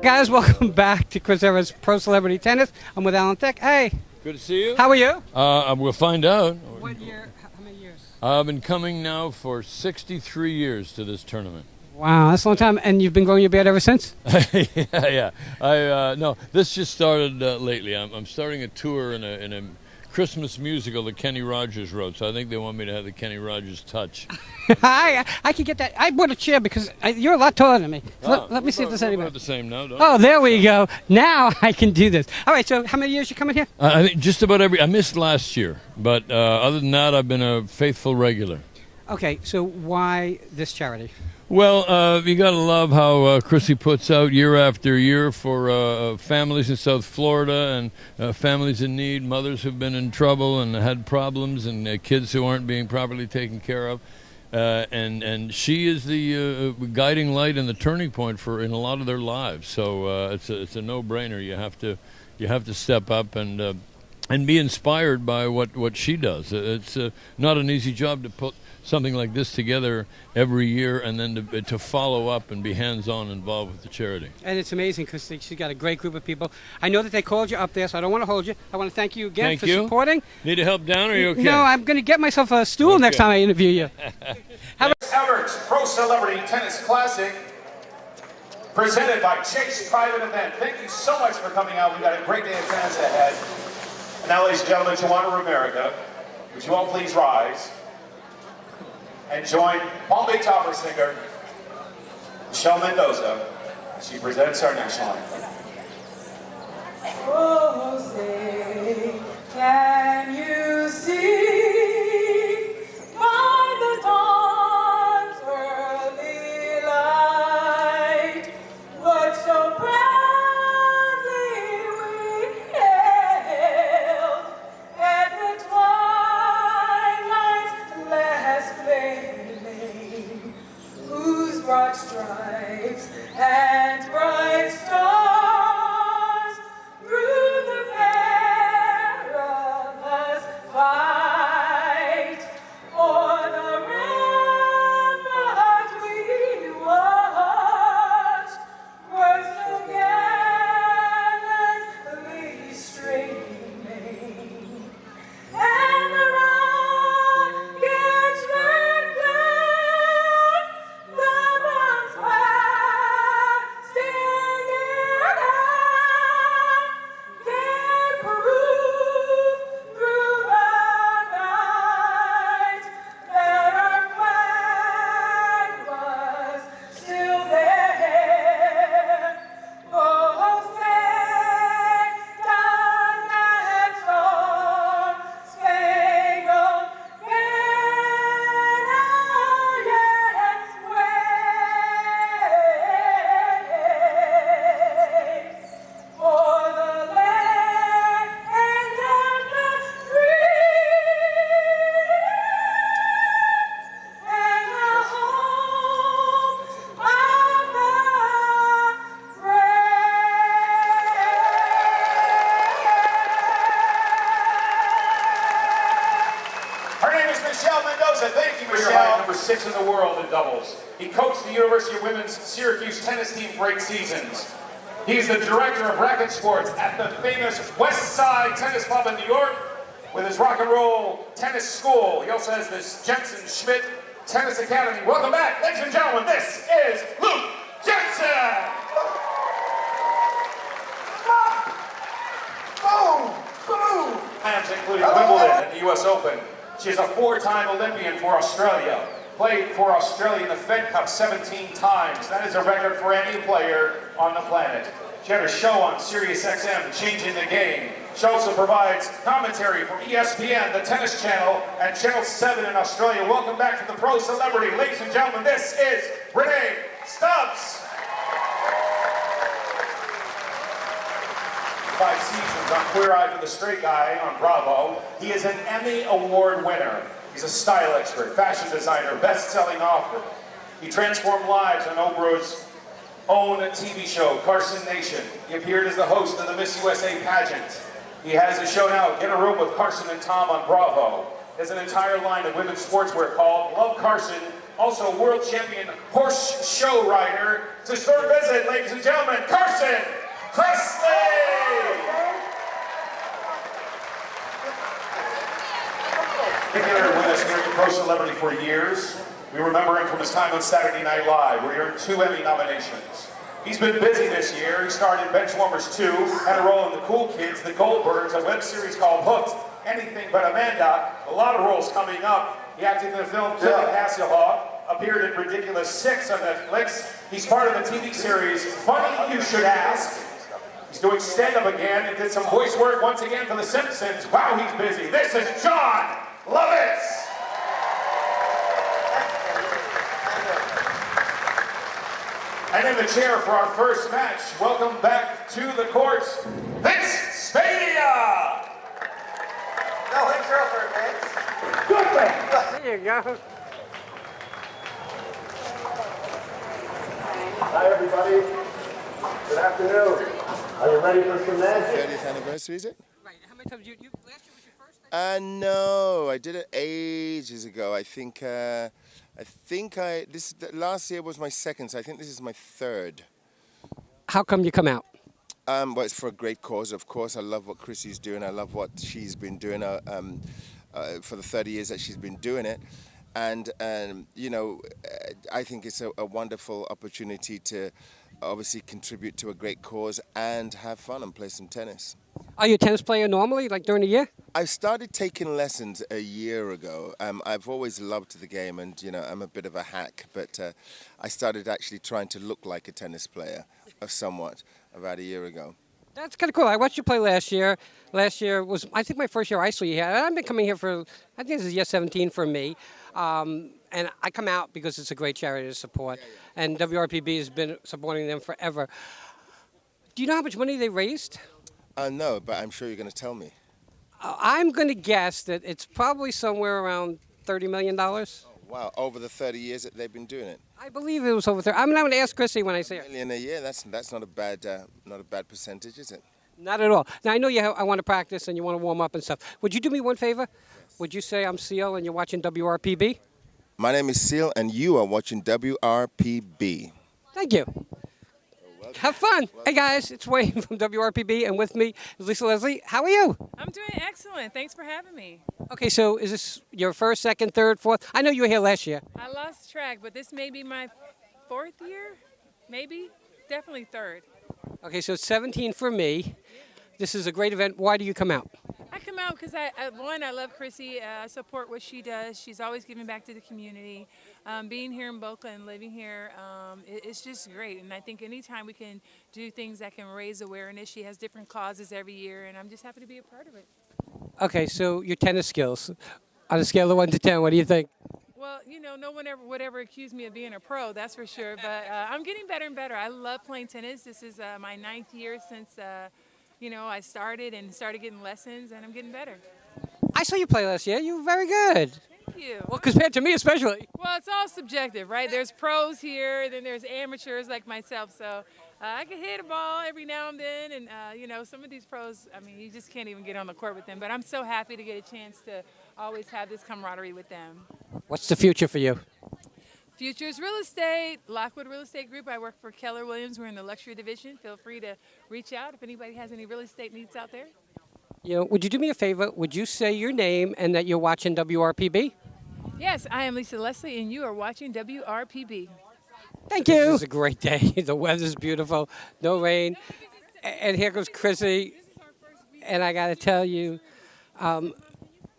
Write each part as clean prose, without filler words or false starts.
Guys, welcome back to Chris Evert's Pro Celebrity Tennis. I'm with Alan Thicke. Hey. Good to see you. How are you? We'll find out. What year? How many years? I've been coming now for 63 years to this tournament. Wow, that's a long time. And you've been growing your beard ever since? Yeah. No, this just started lately. I'm starting a tour in a Christmas musical that Kenny Rogers wrote, so I think they want me to have the Kenny Rogers touch. I can get that. I brought a chair because you're a lot taller than me. Let me see if there's anybody. We're the same now, don't Oh, there we go. Now I can do this. All right, so how many years you coming here? I think just about every. I missed last year, but other than that, I've been a faithful regular. Okay, so why this charity? Well, you got to love how Chrissy puts out year after year for families in South Florida and families in need, mothers who've been in trouble and had problems, and kids who aren't being properly taken care of. And she is the guiding light and the turning point in a lot of their lives. So it's a no-brainer. You have to step up and be inspired by what she does. It's not an easy job to put something like this together every year and then to follow up and be hands-on involved with the charity. And it's amazing because she's got a great group of people. I know that they called you up there, so I don't want to hold you. I want to thank you again for supporting. Need help down, or are you okay? No, I'm going to get myself a stool next time I interview you. Chris Evert's Pro Celebrity Tennis Classic, presented by Chase Private Event. Thank you so much for coming out. We've got a great day of tennis ahead. And now, ladies and gentlemen, Juana Romerica, would you all please rise and join Palm Beach opera singer Michelle Mendoza as she presents our national anthem. Oh, say, can you see by the dawn's early light what so proudly we hailed at the twilight's last gleaming, whose broad stripes and bright stars through the perilous fight o'er the rampart we watched were so gallantly streaming, and the rocket's red glare, the bronze flag standing high, did prove through the night that our flag was still there. Oh, say does that star-spangled banner yet wave for the land and the free and the home of the Her name is Michelle Mendoza. Thank you, Michelle. Number 6 in the world in doubles. He coached the University of Women's Syracuse tennis team for 8 seasons. He's the director of racket sports at the famous West Side Tennis Club in New York with his rock and roll tennis school. He also has this Jensen Schmidt Tennis Academy. Welcome back, ladies and gentlemen. This is Luke Jensen. Boom, boom. Plans including Wimbledon and the U.S. Open. She's a 4-time Olympian for Australia. Played for Australia in the Fed Cup 17 times. That is a record for any player on the planet. She had a show on Sirius XM, Changing the Game. She also provides commentary for ESPN, the Tennis Channel, and Channel 7 in Australia. Welcome back to the Pro Celebrity. Ladies and gentlemen, this is Renee Stubbs. 5 seasons on Queer Eye for the Straight Guy on Bravo. He is an Emmy Award winner. He's a style expert, fashion designer, best-selling author. He transformed lives on Oprah's own TV show, Carson Nation. He appeared as the host of the Miss USA pageant. He has a show now, Get a Room with Carson and Tom on Bravo. He has an entire line of women's sportswear called Love Carson, also world champion horse show rider. It's a short visit, ladies and gentlemen, Carson Kressley! Been here with us here at Pro Celebrity for years. We remember him from his time on Saturday Night Live, where he earned 2 Emmy nominations. He's been busy this year. He started Benchwarmers 2, had a role in The Cool Kids, The Goldbergs, a web series called Hooked, Anything But Amanda, a lot of roles coming up. He acted in the film Killing Hasselhoff, appeared in Ridiculous 6 on Netflix. He's part of the TV series Funny You Should Ask. He's doing stand-up again and did some voice work once again for The Simpsons. Wow, he's busy. This is John Lovitz. And in the chair for our first match, welcome back to the courts, Vince Spadea! No intro for Vince. Good man! There you go. Hi everybody, good afternoon. Are you ready for some magic? 30th anniversary, is it? Right. How many times you last year was your first? No, I did it ages ago. Last year was my second, so I think this is my third. How come you come out? Well, it's for a great cause, of course. I love what Chrissy's doing. I love what she's been doing for the 30 years that she's been doing it. And you know, I think it's a wonderful opportunity to obviously contribute to a great cause and have fun and play some tennis. Are you a tennis player normally, like during the year? I started taking lessons a year ago. I've always loved the game, and you know, I'm a bit of a hack, but I started actually trying to look like a tennis player, somewhat, about a year ago. That's kind of cool. I watched you play last year. Last year was, I think, my first year I saw you here. I've been coming here for, I think this is year 17 for me. And I come out because it's a great charity to support. And WRPB has been supporting them forever. Do you know how much money they raised? No, but I'm sure you're going to tell me. I'm going to guess that it's probably somewhere around $30 million. Wow, over the 30 years that they've been doing it. I believe it was over 30. I'm going to ask Chrissy when I see her. $1 million a year, that's not a bad percentage, is it? Not at all. Now, I know I want to practice and you want to warm up and stuff. Would you do me one favor? Yes. Would you say I'm Seal and you're watching WRPB? My name is Seal and you are watching WRPB. Thank you. Have fun. Hey, guys, it's Wayne from WRPB, and with me is Lisa Leslie. How are you? I'm doing excellent. Thanks for having me. Okay, so is this your first, second, third, fourth? I know you were here last year. I lost track, but this may be my 4th year, maybe, definitely 3rd. Okay, so it's 17 for me. This is a great event. Why do you come out? I come out because, one, I love Chrissy. I support what she does. She's always giving back to the community. Being here in Boca and living here, it's just great. And I think anytime we can do things that can raise awareness, she has different causes every year, and I'm just happy to be a part of it. Okay, so your tennis skills. On a scale of 1 to 10, what do you think? Well, you know, no one would ever accuse me of being a pro, that's for sure. But I'm getting better and better. I love playing tennis. This is my 9th year since you know, I started getting lessons, and I'm getting better. I saw you play last year. You were very good. Thank you. Well, compared to me especially. Well, it's all subjective, right? There's pros here, then there's amateurs like myself. So I can hit a ball every now and then, and you know, some of these pros, I mean, you just can't even get on the court with them. But I'm so happy to get a chance to always have this camaraderie with them. What's the future for you? Future's real estate, Lockwood Real Estate Group. I work for Keller Williams. We're in the luxury division. Feel free to reach out if anybody has any real estate needs out there. You know, would you do me a favor? Would you say your name and that you're watching WRPB? Yes, I am Lisa Leslie, and you are watching WRPB. Thank you. This is a great day. The weather's beautiful. No rain. And here goes Chrissy. And I got to tell you,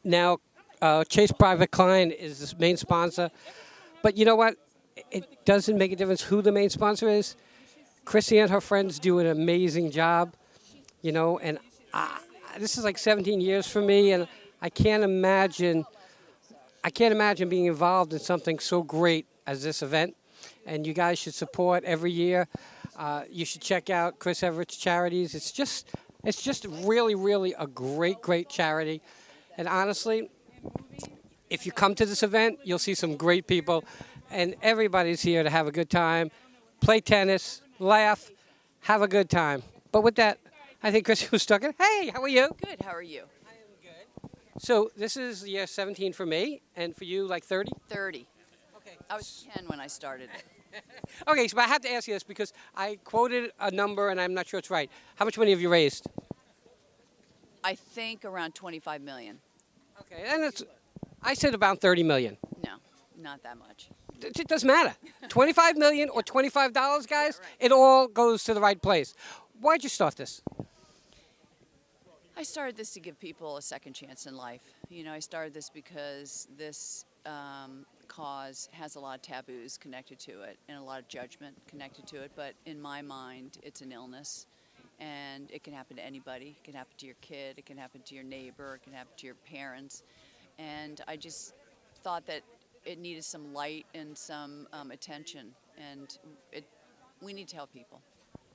now Chase Private Client is the main sponsor. But you know what? It doesn't make a difference who the main sponsor is. Chrissy and her friends do an amazing job, you know, and this is like 17 years for me, and I can't imagine being involved in something so great as this event. And you guys should support every year. You should check out Chris Evert Charities. It's just really, really a great charity. And honestly, if you come to this event, you'll see some great people, and everybody's here to have a good time, play tennis, laugh, have a good time. But with that, I think Chrissy was stuck in. Hey, how are you? Good, how are you? I am good. So this is year 17 for me, and for you, like 30? 30. I was 10 when I started it. Okay, so I have to ask you this because I quoted a number and I'm not sure it's right. How much money have you raised? I think around 25 million. Okay, and I said about 30 million. No, not that much. It doesn't matter. 25 million or $25, guys, right. it all goes to the right place. Why'd you start this? I started this to give people a second chance in life. You know, I started this because this cause has a lot of taboos connected to it and a lot of judgment connected to it. But in my mind, it's an illness, and it can happen to anybody. It can happen to your kid. It can happen to your neighbor. It can happen to your parents. And I just thought that it needed some light and some attention, and we need to help people.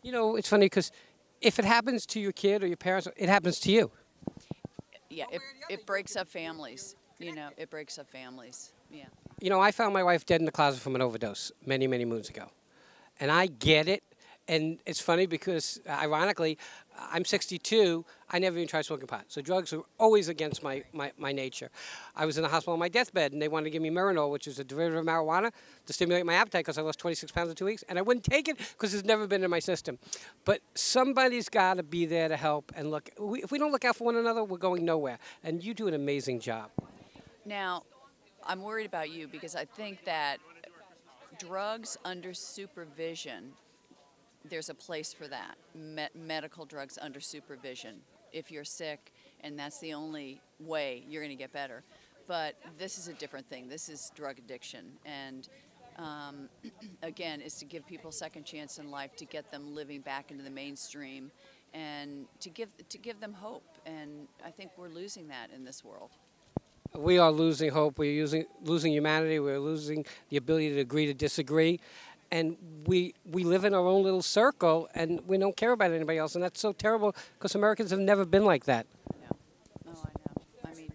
You know, it's funny because if it happens to your kid or your parents, it happens to you. Yeah, it breaks up families. You know, it breaks up families. Yeah. You know, I found my wife dead in the closet from an overdose many, many moons ago. And I get it. And it's funny because, ironically, I'm 62. I never even tried smoking pot. So drugs are always against my nature. I was in the hospital on my deathbed, and they wanted to give me Marinol, which is a derivative of marijuana, to stimulate my appetite because I lost 26 pounds in 2 weeks. And I wouldn't take it because it's never been in my system. But somebody's got to be there to help and look. If we don't look out for one another, we're going nowhere. And you do an amazing job. Now, I'm worried about you because I think that drugs under supervision, there's a place for that. Medical drugs under supervision. If you're sick and that's the only way you're going to get better. But this is a different thing. This is drug addiction. And again, is to give people a second chance in life, to get them living back into the mainstream, and to give them hope. And I think we're losing that in this world. We are losing hope. We're losing humanity. We're losing the ability to agree to disagree. And we live in our own little circle, and we don't care about anybody else. And that's so terrible because Americans have never been like that. No, I know. I mean,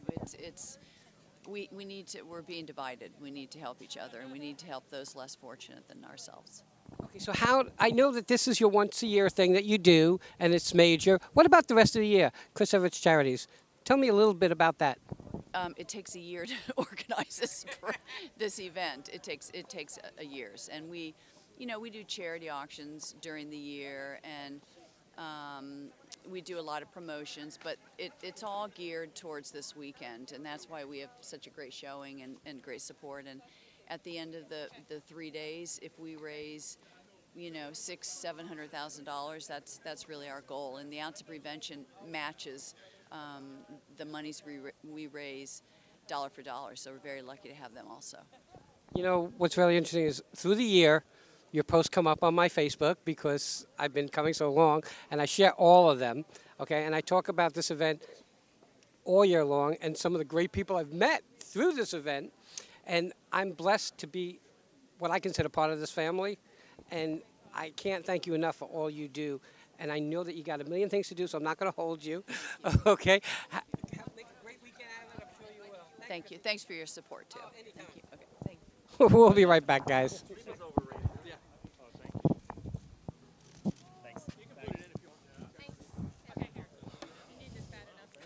we need to, we're being divided. We need to help each other, and we need to help those less fortunate than ourselves. Okay, so I know that this is your once-a-year thing that you do, and it's major. What about the rest of the year? Chris Evert Charities. Tell me a little bit about that. It takes a year to organize this event. It takes a years, and we do charity auctions during the year, and we do a lot of promotions. But it's all geared towards this weekend, and that's why we have such a great showing and great support. And at the end of the 3 days, if we raise, $600,000-700,000, that's really our goal. And the Ounce of Prevention matches the monies we raise dollar for dollar, so we're very lucky to have them also. You know, what's really interesting is through the year, your posts come up on my Facebook because I've been coming so long, and I share all of them, okay? And I talk about this event all year long and some of the great people I've met through this event, and I'm blessed to be what I consider part of this family, and I can't thank you enough for all you do. And I know that you got a million things to do, so I'm not going to hold you. Okay? Make a great weekend out of it. I'm sure you will. Thank you. Thanks for your support, too. Anytime. Thank you. Okay, thank you. We'll be right back, guys.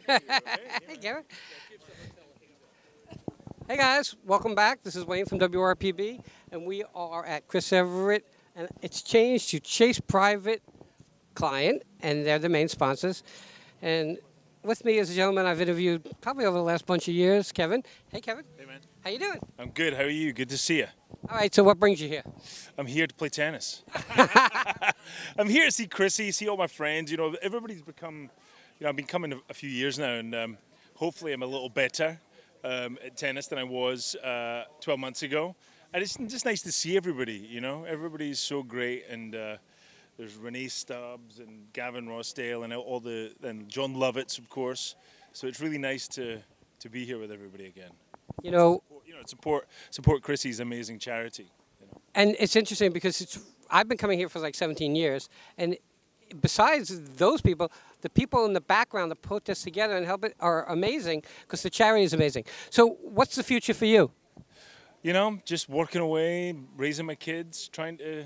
Hey, Garrett. Hey, guys. Welcome back. This is Wayne from WRPB, and we are at Chris Evert, and it's changed to Chase Private Client, and they're the main sponsors. And with me is a gentleman I've interviewed probably over the last bunch of years, Kevin. Hey, Kevin. Hey, man. How you doing? I'm good. How are you? Good to see you. All right, so what brings you here? I'm here to play tennis. I'm here to see Chrissy, see all my friends. Everybody's become, I've been coming a few years now, and hopefully I'm a little better at tennis than I was 12 months ago. And it's just nice to see everybody, Everybody's so great, and there's Renee Stubbs and Gavin Rossdale and John Lovitz, of course. So it's really nice to be here with everybody again. Support Chrissy's amazing charity. And it's interesting because I've been coming here for like 17 years, and besides those people, the people in the background that put this together and help it are amazing because the charity is amazing. So what's the future for you? Just working away, raising my kids, trying to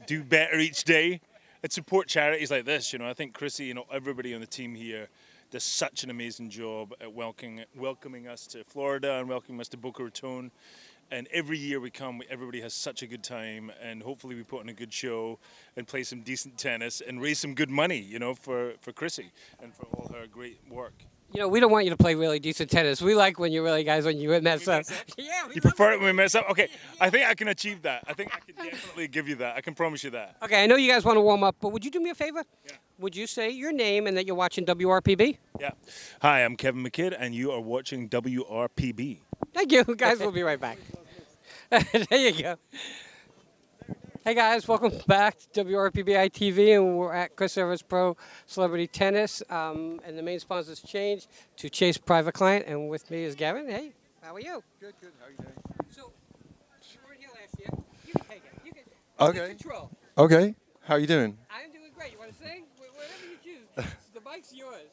do better each day and support charities like this. I think Chrissy, everybody on the team here does such an amazing job at welcoming us to Florida and welcoming us to Boca Raton. And every year we come, everybody has such a good time, and hopefully we put on a good show and play some decent tennis and raise some good money, you know, for Chrissy and for all her great work. You know, we don't want you to play really decent tennis. We like when you really, guys, when you mess up. Yeah, You prefer it when we mess up? Okay, I think I can achieve that. I think I can definitely give you that. I can promise you that. Okay, I know you guys want to warm up, but would you do me a favor? Yeah. Would you say your name and that you're watching WRPB? Yeah. Hi, I'm Kevin McKidd, and you are watching WRPB. Thank you, guys. We'll be right back. There you go. Hey guys, welcome back to WRPBiTV, and we're at Chris Evert Pro Celebrity Tennis, and the main sponsor's changed to Chase Private Client, and with me is Gavin. Hey, how are you? Good, good. How are you doing? So, you weren't here last year. You can take it. You can take control. Okay. How are you doing? I'm doing great. You want to sing? Whatever you choose. The mic's yours.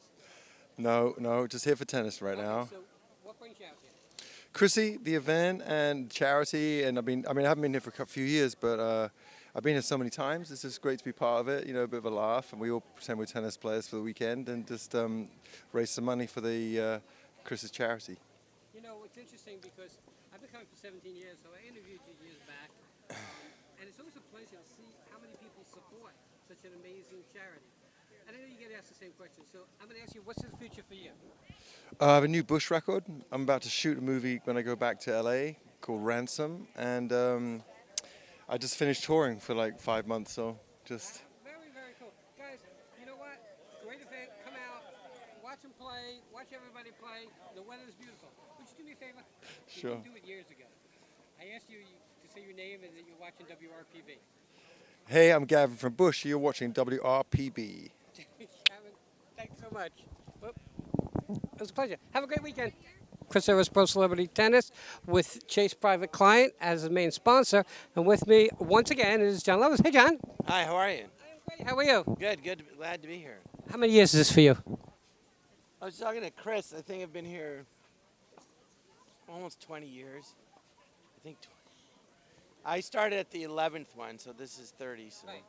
No, just here for tennis right now. So, what brings you out here? Chrissy, the event and charity, and I haven't been here for a few years, but I've been here so many times. It's just great to be part of it. You know, a bit of a laugh, and we all pretend we're tennis players for the weekend, and just raise some money for the Chris's charity. You know, it's interesting because I've been coming for 17 years, so I interviewed you years back, and it's always a pleasure to see how many people support such an amazing charity. And I know you get asked the same question, so I'm going to ask you, what's the future for you? I have a new Bush record. I'm about to shoot a movie when I go back to LA called Ransom, and I just finished touring for like 5 months, so just... Very, very cool. Guys, you know what? Great event. Come out, watch them play, watch everybody play. The weather's beautiful. Would you do me a favor? Sure. You didn't do it years ago. I asked you to say your name and that you're watching WRPB. Hey, I'm Gavin from Bush. You're watching WRPB. Gavin, thanks so much. It was a pleasure. Have a great weekend. Chris Evert Pro Celebrity Tennis with Chase Private Client as the main sponsor. And with me, once again, is John Lovers. Hey, John. Hi, how are you? I'm great. How are you? Good, good. Glad to be here. How many years is this for you? I was talking to Chris. I think I've been here almost 20 years. I think 20. I started at the 11th one, so this is 30. So, Right.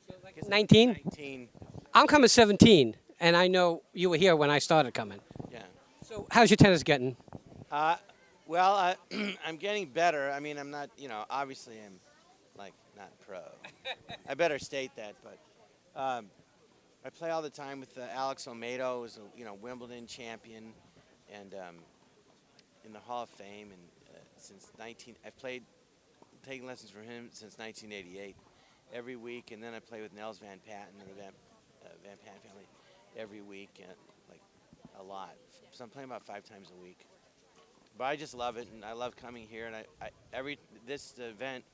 So like 19? 19. I'm coming 17, and I know you were here when I started coming. Yeah. So how's your tennis getting? Well, I'm getting better. I mean, I'm not, you know, obviously I'm like not pro. I better state that, but I play all the time with Alex Olmedo, who's a Wimbledon champion, and in the Hall of Fame. And I've taken lessons from him since 1988, every week. And then I play with Nels Van Patten and the Van Patten family every week, like a lot. So I'm playing about 5 times a week. But I just love it, and I love coming here. And this event,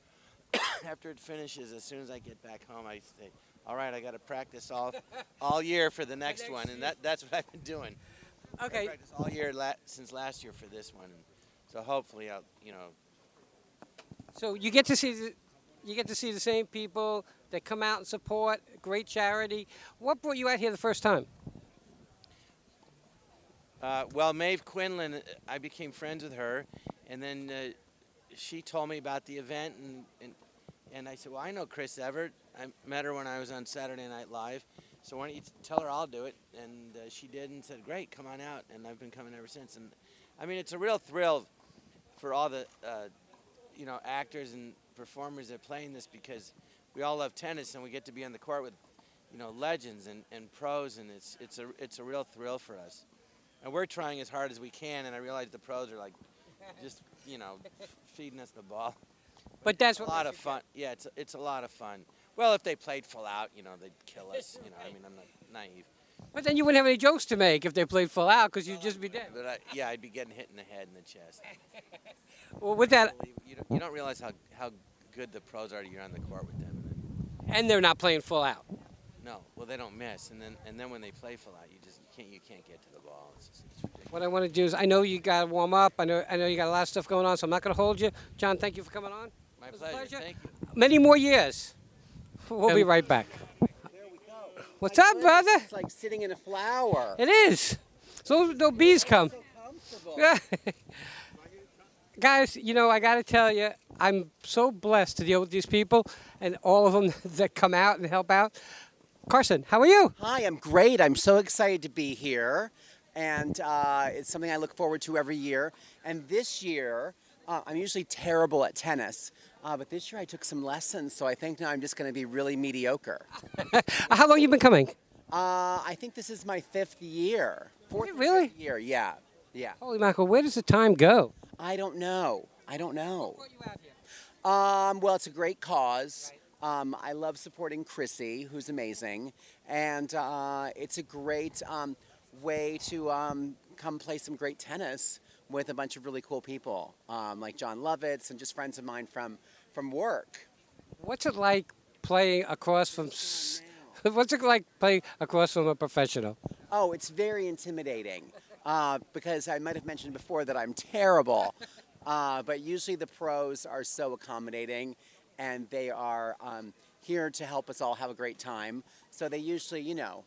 after it finishes, as soon as I get back home, I say, all right, I got to practice all year for the next one, and that's what I've been doing. Okay. I practiced all year since last year for this one, and so hopefully I'll, So you get to see the same people that come out and support great charity. What brought you out here the first time? Well, Maeve Quinlan, I became friends with her, and then she told me about the event, and I said, well, I know Chris Evert. I met her when I was on Saturday Night Live, so why don't you tell her I'll do it? And she did, and said, great, come on out, and I've been coming ever since. And I mean, it's a real thrill for all the actors and performers that play in this, because we all love tennis, and we get to be on the court with legends and pros, and it's a real thrill for us. And we're trying as hard as we can, and I realize the pros are like just feeding us the ball. But that's a lot of fun. Yeah, it's a lot of fun. Well, if they played full out, they'd kill us. I mean, I'm not naive. But then you wouldn't have any jokes to make if they played full out, because you'd just be dead. But I'd be getting hit in the head and the chest. Well, with that, you don't realize how good the pros are. You're on the court with them, and they're not playing full out. No, well, they don't miss, and then when they play full out, you can't get to the ball. It's ridiculous. What I want to do is, I know you got to warm up. I know you got a lot of stuff going on, so I'm not going to hold you. John, thank you for coming on. My pleasure. Thank you. Many more years. We'll be right back. There we go. What's up, brother? It's like sitting in a flower. It is. So no bees come. So comfortable. Yeah. Guys, I got to tell you, I'm so blessed to deal with these people and all of them that come out and help out. Carson, how are you? Hi, I'm great. I'm so excited to be here. And it's something I look forward to every year. And this year, I'm usually terrible at tennis, but this year I took some lessons, so I think now I'm just going to be really mediocre. How long you been coming? I think this is my 5th year. Really? Year, yeah. Yeah. Holy mackerel, where does the time go? I don't know. Well, it's a great cause. I love supporting Chrissy, who's amazing, and it's a great way to come play some great tennis with a bunch of really cool people, like John Lovitz and just friends of mine from work. What's it like playing across from? What's it like playing across from a professional? Oh, it's very intimidating because I might have mentioned before that I'm terrible. But usually the pros are so accommodating, and they are here to help us all have a great time. So they usually, you know,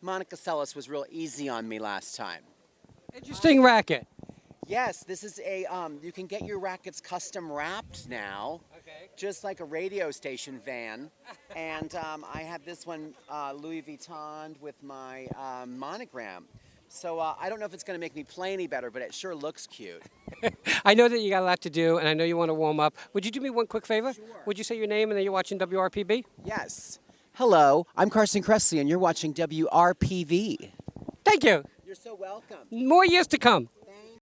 Monica Seles was real easy on me last time. Interesting racket. Yes, this is a, you can get your rackets custom wrapped now, just like a radio station van. And I have this one, Louis Vuitton, with my monogram. So I don't know if it's going to make me play any better, but it sure looks cute. I know that you got a lot to do, and I know you want to warm up. Would you do me one quick favor? Sure. Would you say your name and then you're watching WRPB? Yes. Hello, I'm Carson Kressley, and you're watching WRPV. Thank you. You're so welcome. More years to come.